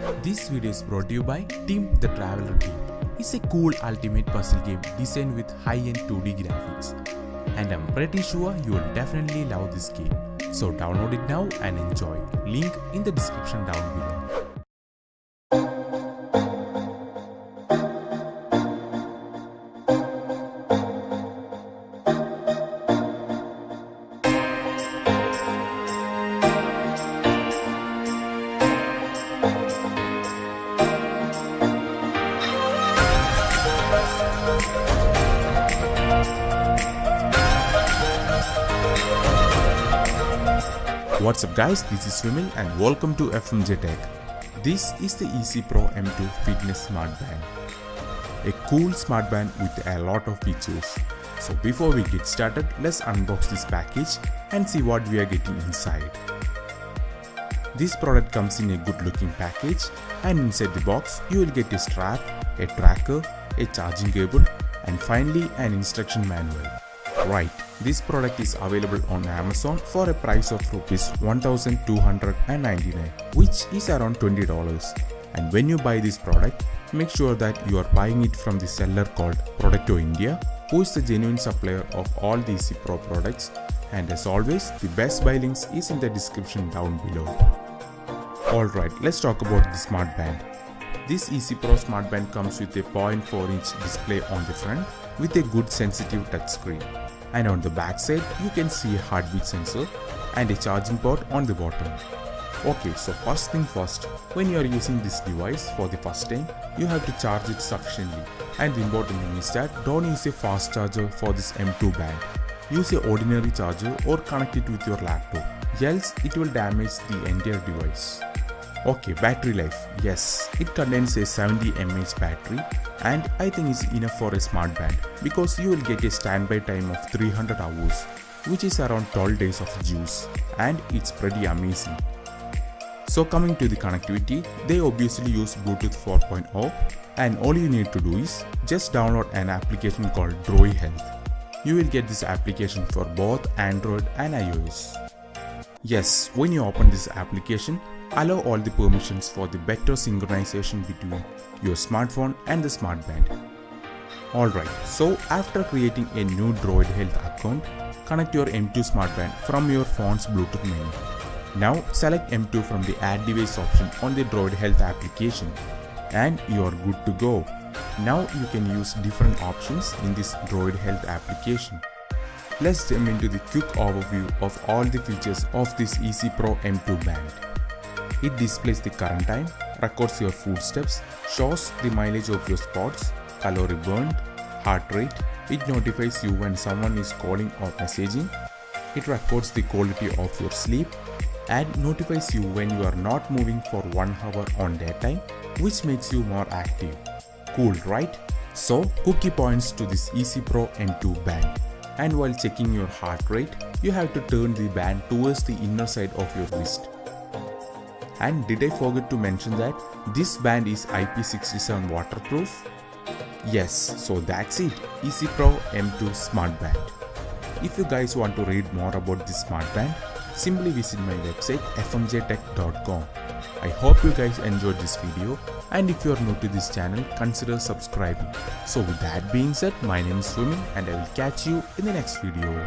This video is brought to you by Team the Traveler Game. It's a cool ultimate puzzle game designed with high-end 2D graphics. And I'm pretty sure you will definitely love this game. So download it now and enjoy. Link in the description down below. What's up guys, this is Swimil and welcome to FMJ Tech. This is the EasyPro M2 fitness smart band. A cool smart band with a lot of features. So before we get started, let's unbox this package and see what we are getting inside. This product comes in a good looking package, and inside the box you will get a strap, a tracker, a charging cable and finally an instruction manual. Right, this product is available on Amazon for a price of Rs 1299, which is around $20. And when you buy this product, make sure that you are buying it from the seller called Producto India, who is the genuine supplier of all the EasyPro products. And as always, the best buy links is in the description down below. Alright, let's talk about the smart band. This EasyPro smart band comes with a 0.4-inch display on the front with a good sensitive touchscreen. And on the back side, you can see a heartbeat sensor and a charging port on the bottom. Okay, so first thing first, when you are using this device for the first time, you have to charge it sufficiently. And the important thing is that don't use a fast charger for this M2 band. Use an ordinary charger or connect it with your laptop, else it will damage the entire device. Okay, battery life. Yes, it contains a 70 mAh battery and I think it's enough for a smart band because you will get a standby time of 300 hours, which is around 12 days of use, and it's pretty amazing. So coming to the connectivity, they obviously use Bluetooth 4.0 and all you need to do is just download an application called Droid Health. You will get this application for both Android and iOS. Yes, when you open this application, allow all the permissions for the better synchronization between your smartphone and the smart band. Alright, so after creating a new Droid Health account, connect your M2 smart band from your phone's Bluetooth menu. Now select M2 from the Add Device option on the Droid Health application and you are good to go. Now you can use different options in this Droid Health application. Let's jump into the quick overview of all the features of this EasyPro M2 band. It displays the current time, records your footsteps, shows the mileage of your spots, calorie burned, heart rate. It notifies you when someone is calling or messaging. It records the quality of your sleep and notifies you when you are not moving for 1 hour on daytime, which makes you more active. Cool, right? So, cookie points to this EasyPro M2 band. And while checking your heart rate, you have to turn the band towards the inner side of your wrist. And did I forget to mention that this band is IP67 waterproof? Yes, so that's it, EasyPro M2 smart band. If you guys want to read more about this smart band, simply visit my website fmjtech.com. I hope you guys enjoyed this video, and if you are new to this channel, consider subscribing. So with that being said, my name is Swimil and I will catch you in the next video.